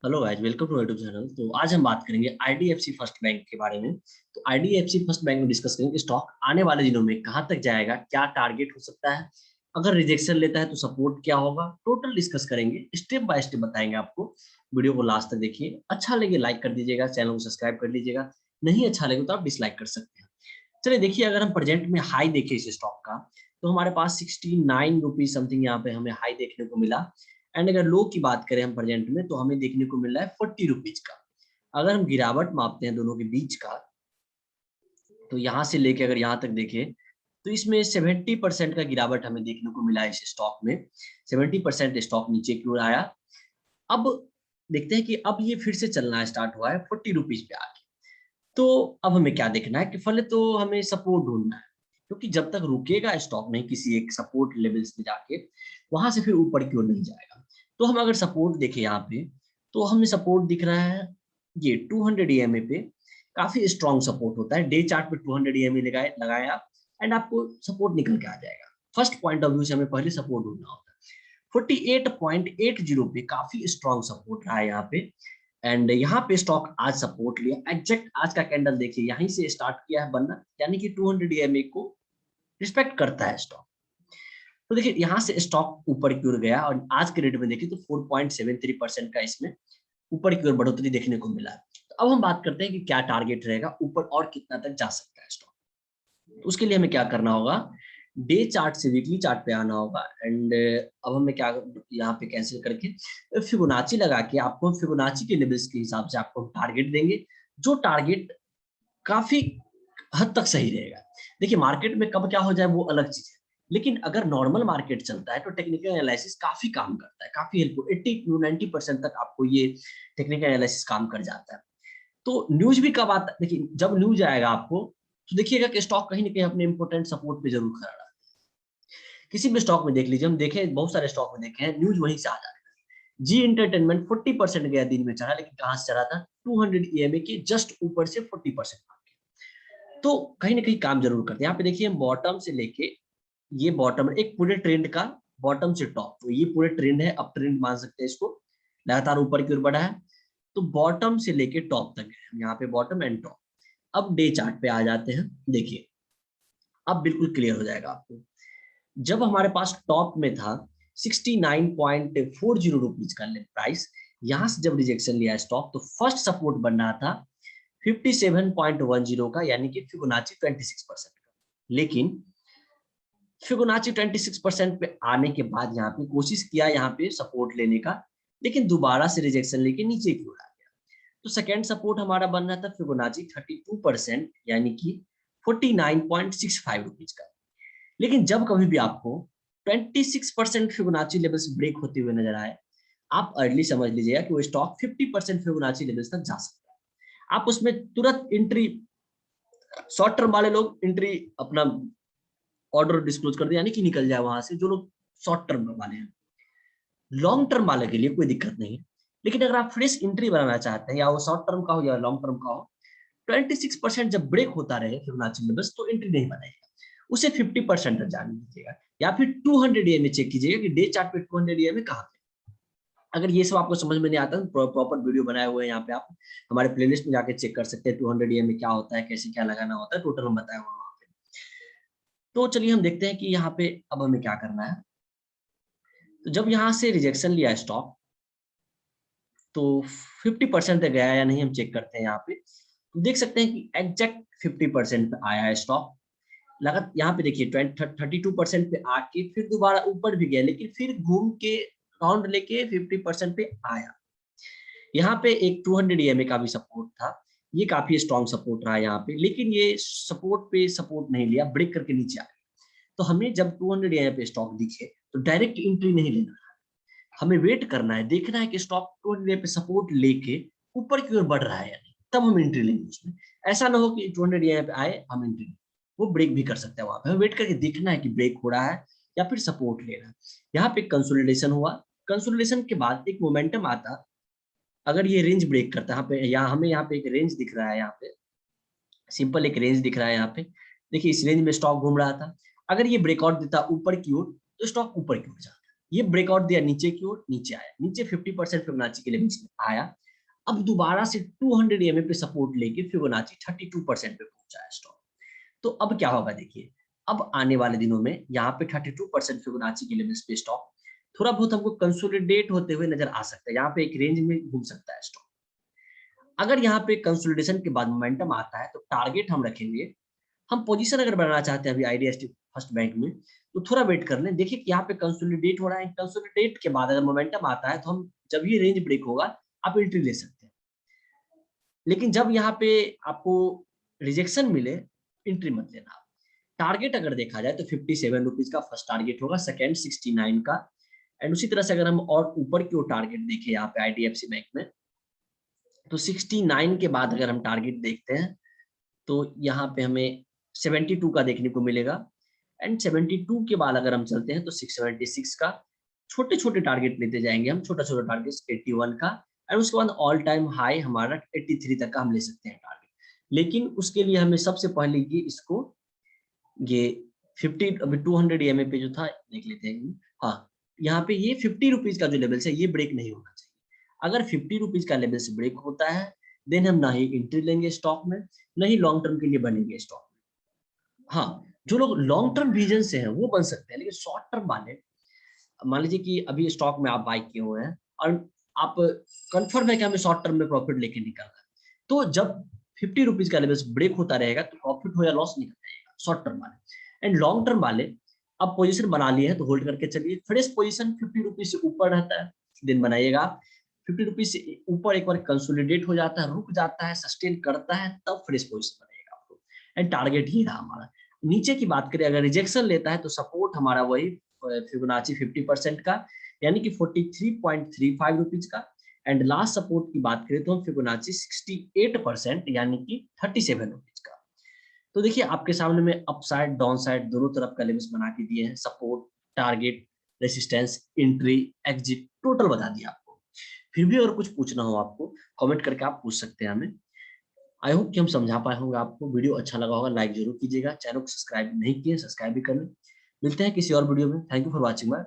Hello guys, welcome to YouTube channel. तो आज हम बात करेंगे आईडीएफसी फर्स्ट बैंक के बारे में। तो आईडीएफसी फर्स्ट बैंक में डिस्कस करेंगे स्टॉक आने वाले दिनों में कहां तक जाएगा, क्या टारगेट हो सकता है, अगर रिजेक्शन लेता है तो सपोर्ट क्या होगा, टोटल डिस्कस करेंगे, स्टेप बाय स्टेप बताएंगे आपको। वीडियो को लास्ट तक देखिए, अच्छा लगे लाइक कर दीजिएगा, चैनल को सब्सक्राइब कर लीजिएगा, नहीं अच्छा लगे तो आप डिसलाइक कर सकते हैं। चलिए देखिए, अगर हम प्रेजेंट में हाई देखें इस स्टॉक का, तो हमारे पास 69 रुपीज समथिंग यहाँ पे हमें हाई देखने को मिला। एंड अगर लो की बात करें हम प्रेजेंट में, तो हमें देखने को मिल रहा है 40 रुपीज का। अगर हम गिरावट मापते हैं दोनों के बीच का, तो यहाँ से लेके अगर यहाँ तक देखें, तो इसमें 70% का गिरावट हमें देखने को मिला है इस स्टॉक में। 70% स्टॉक नीचे की ओर आया। अब देखते हैं कि अब ये फिर से चलना स्टार्ट हुआ है 40 रुपीज पे आके। तो अब हमें क्या देखना है कि पहले तो हमें सपोर्ट ढूंढना है, क्योंकि जब तक रुकेगा स्टॉक नहीं किसी एक सपोर्ट लेवल्स पे जाके, वहां से फिर ऊपर की ओर नहीं जाएगा। तो हम अगर सपोर्ट देखें यहाँ पे, तो हमें सपोर्ट दिख रहा है ये 200 ईएमए पे। काफी स्ट्रॉन्ग सपोर्ट होता है, डे चार्ट पे 200 ईएमए लगाए आप, एंड आपको सपोर्ट निकल के आ जाएगा। फर्स्ट पॉइंट ऑफ व्यू से हमें पहले सपोर्ट ढूंढना होता है। 48.80 पे काफी स्ट्रॉन्ग सपोर्ट रहा है यहाँ पे। एंड यहाँ पे स्टॉक आज सपोर्ट लिया, एग्जैक्ट आज का कैंडल देखिए, यहीं से स्टार्ट किया है बनना, यानी कि 200 ईएमए को रिस्पेक्ट करता है स्टॉक। तो देखिए यहाँ से स्टॉक ऊपर की ओर गया, और आज के रेट में देखिए तो 4.73% का इसमें ऊपर की ओर बढ़ोतरी देखने को मिला है। तो अब हम बात करते हैं कि क्या टारगेट रहेगा, ऊपर और कितना तक जा सकता है स्टॉक। उसके लिए हमें क्या करना होगा, डे चार्ट से वीकली चार्ट पे आना होगा। एंड अब हमें क्या, यहाँ पे कैंसिल करके फिबोनाची लगा के आपको फिबोनाची के लेवल्स के हिसाब से आपको टारगेट देंगे, जो टारगेट काफी हद तक सही रहेगा। देखिए मार्केट में कब क्या हो जाए वो अलग चीज है, लेकिन अगर नॉर्मल मार्केट चलता है तो टेक्निकल एनालिसिस काफी काम करता है, काफी हेल्पफुल। 80 to 90% तक आपको ये टेक्निकल एनालिसिस काम कर जाता है। तो न्यूज भी कब आता है, देखिए जब न्यूज आएगा आपको, तो देखिएगा कि स्टॉक कहीं ना कहीं अपने इंपोर्टेंट सपोर्ट पे जरूर खड़ा रहा है। किसी भी स्टॉक में देख लीजिए, हम देखें बहुत सारे स्टॉक में देखे हैं, न्यूज वहीं से आ जाता है। जी इंटरटेनमेंट 40% गया दिन में चढ़ा, लेकिन कहां से चढ़ा था, 200 ईएमए के जस्ट ऊपर से 40%। तो कहीं ना कहीं काम जरूर करते हैं। यहाँ पे देखिए बॉटम से लेके, ये बॉटम एक पूरे ट्रेंड का बॉटम से टॉप, तो ये पूरे ट्रेंड है, अप ट्रेंड मान सकते हैं इसको, लगातार ऊपर की ओर बढ़ा है। तो बॉटम से लेके टॉप तक है, यहाँ पे बॉटम एंड टॉप। अब डे चार्ट पे आ जाते हैं, देखिए अब बिल्कुल क्लियर हो जाएगा आपको। जब हमारे पास टॉप में था 69.40 रुपीज का प्राइस, यहां से जब रिजेक्शन लिया स्टॉक, तो फर्स्ट सपोर्ट बन रहा था 57.10 का, यानी कि फिबोनाची 26% का। लेकिन फिबोनाची 26% पे आने के बाद यहाँ पे कोशिश किया यहाँ पे सपोर्ट लेने का, लेकिन दोबारा से रिजेक्शन लेके नीचे की ओर आ गया। तो सेकेंड सपोर्ट हमारा बन रहा था फिबोनाची 32%, यानी कि 49.65 रुपीज का। लेकिन जब कभी भी आपको 26% फिबोनाची लेवल्स ब्रेक होते हुए नजर आए, आप अर्ली समझ लीजिएगा कि वो स्टॉक 50% फिबोनाची लेवल्स तक जा सकता है। आप उसमें तुरंत एंट्री, शॉर्ट टर्म वाले लोग एंट्री अपना ऑर्डर डिस्क्लोज कर दे, यानी कि निकल जाए वहां से, जो लोग शॉर्ट टर्म वाले हैं। लॉन्ग टर्म वाले के लिए कोई दिक्कत नहीं है, लेकिन अगर आप फ्रेश एंट्री बनाना चाहते हैं, या वो शॉर्ट टर्म का हो या लॉन्ग टर्म का हो, 26% जब ब्रेक होता रहे फिबोनाची में, बस तो एंट्री नहीं बनाएगा, उसे 50% तक जाने दीजिएगा। या फिर 200 ईएमए चेक कीजिएगा कि डे चार्ट पे 200 ईएमए कहाँ पे। अगर ये सब आपको समझ में नहीं आता तो प्रॉपर वीडियो बनाए हुए हैं यहाँ पे, आप हमारे प्लेलिस्ट में जाके चेक कर सकते हैं 200 ईएमए क्या होता है, कैसे क्या लगाना होता है, टोटल हम बताया हुआ वहाँ पे। तो चलिए हम देखते हैं कि यहाँ पे अब हमें क्या करना है। तो जब यहाँ से रिजेक्शन लिया स्टॉक, तो 50% तक गया या नहीं हम चेक करते हैं यहाँ पे। तो देख सकते हैं कि एग्जैक्ट 50% पे आया है स्टॉक। लगा यहाँ पे देखिए 32% पे आके फिर दोबारा ऊपर भी गया, लेकिन फिर घूम के राउंड लेके 50% पे आया। यहाँ पे एक 200 ईएमए का भी सपोर्ट था, ये काफी स्ट्रॉन्ग सपोर्ट रहा यहाँ पे, लेकिन ये सपोर्ट पे सपोर्ट नहीं लिया, ब्रेक करके नीचे आ गया। तो हमें जब 200 ईएमए पे स्टॉक दिखे, तो डायरेक्ट एंट्री नहीं लेना, हमें वेट करना है, देखना है कि स्टॉक 200 पे सपोर्ट लेके ऊपर की ओर बढ़ रहा है या नहीं, तब हम एंट्री लेंगे उसमें। ऐसा ना हो कि 200 यहाँ पे आए हम एंट्री, वो ब्रेक भी कर सकते हैं, वहां पे हमें वेट करके देखना है कि ब्रेक हो रहा है या फिर सपोर्ट ले रहा है। यहाँ पे कंसोलिडेशन हुआ, कंसोलिडेशन के बाद एक मोमेंटम आता, अगर ये रेंज ब्रेक करता है, यहाँ पे हमें यहाँ पे एक रेंज दिख रहा है, यहाँ पे सिंपल एक रेंज दिख रहा है यहाँ पे। देखिए इस रेंज में स्टॉक घूम रहा था, अगर ये ब्रेकआउट देता ऊपर की ओर, तो स्टॉक ऊपर की ओर जाता। ये ब्रेकआउट दिया नीचे की ओर, नीचे आया, नीचे 50% फिबोनाची के लेवल्स में आया। अब दोबारा से 200 EMA पे सपोर्ट लेके फिबोनाची 32% पे पहुंचा है स्टॉक। तो अब क्या होगा देखिए, अब आने वाले दिनों में यहाँ पे 32% फिबोनाची के लेवल्स पे स्टॉक थोड़ा बहुत हमको कंसोलिडेट होते हुए नजर आ सकता है, यहाँ पे एक रेंज में घूम सकता है स्टॉक। अगर यहाँ पे कंसोलिडेशन के बाद मोमेंटम आता है तो टारगेट हम रखेंगे, हम पोजीशन अगर बनाना चाहते हैं अभी आईडीएफसी फर्स्ट बैंक में, तो थोड़ा वेट कर लें, देखिए कि यहाँ पे कंसोलिडेट हो रहा है, कंसोलिडेट के बाद अगर मोमेंटम आता है तो हम जब ये रेंज ब्रेक होगा आप एंट्री ले सकते हैं। लेकिन जब यहाँ पे आपको रिजेक्शन मिले, एंट्री मत लेना आप। टारगेट अगर देखा जाए तो 57 रुपीज का फर्स्ट टारगेट होगा, सेकेंड 69 का, एंड उसी तरह से अगर हम और ऊपर की ओर टारगेट देखें यहाँ पे आईडीएफसी बैंक में, तो 69 के बाद अगर हम टारगेट देखते हैं तो यहाँ पे हमें 72 का देखने को मिलेगा, एंड 72 के बाद अगर हम चलते हैं तो 676 का छोटे छोटे टारगेट लेते जाएंगे हम, छोटा छोटा टारगेट 81 का, एंड उसके बाद ऑल टाइम हाई हमारा 83 तक का हम ले सकते हैं टारगेट। लेकिन उसके लिए हमें सबसे पहले ये 50 अभी 200 EMA पे जो था देख लेते हैं। हाँ, यहाँ पे ये 50 रुपीज का जो लेवल है ये ब्रेक नहीं होना चाहिए। अगर 50 रुपीज का लेवल से ब्रेक होता है देन हम ना ही एंट्री लेंगे स्टॉक में, न ही लॉन्ग टर्म के लिए बनेंगे स्टॉक में। हाँ, जो लोग लॉन्ग टर्म विजन से हैं वो बन सकते हैं, लेकिन शॉर्ट टर्म वाले, मान लीजिए कि अभी स्टॉक में आप बाय किए हुए हैं और आप कंफर्म है कि हमें शॉर्ट टर्म में प्रॉफिट लेके निकलना है, तो जब 50 रुपीज का लेवल ब्रेक होता रहेगा तो प्रॉफिट हो या लॉस निकल जाएगा शॉर्ट टर्म वाले। एंड लॉन्ग टर्म वाले अब पोजीशन बना लिए हैं तो होल्ड करके चलिए, फ्रेश पोजीशन 50 रुपीज से ऊपर रहता है दिन बनाइएगा, 50 रुपीज से ऊपर एक बार कंसोलिडेट हो जाता है, रुक जाता है, सस्टेन करता है, तब फ्रेश पोजीशन बनेगा आपको। एंड टारगेट ही रहा हमारा। नीचे की बात करें, अगर रिजेक्शन लेता है तो सपोर्ट हमारा वही फिबोनाची 50% का, यानी कि 43.35 रुपीज का, एंड लास्ट सपोर्ट की बात करें तो हम फिबोनाची 68% यानी कि 37 रुपीज का। तो देखिए आपके सामने में अप साइड डाउन साइड दोनों तरफ का लेवल्स बना के दिए हैं, support, target, resistance, entry, exit, total बता दिया आपको। फिर भी अगर कुछ पूछना हो आपको कमेंट करके आप पूछ सकते हैं हमें। आई होप कि हम समझा पाए होंगे आपको। वीडियो अच्छा लगा होगा लाइक जरूर कीजिएगा, चैनल को सब्सक्राइब नहीं किए सब्सक्राइब भी कर लें। मिलते हैं किसी और वीडियो में। Thank you for watching my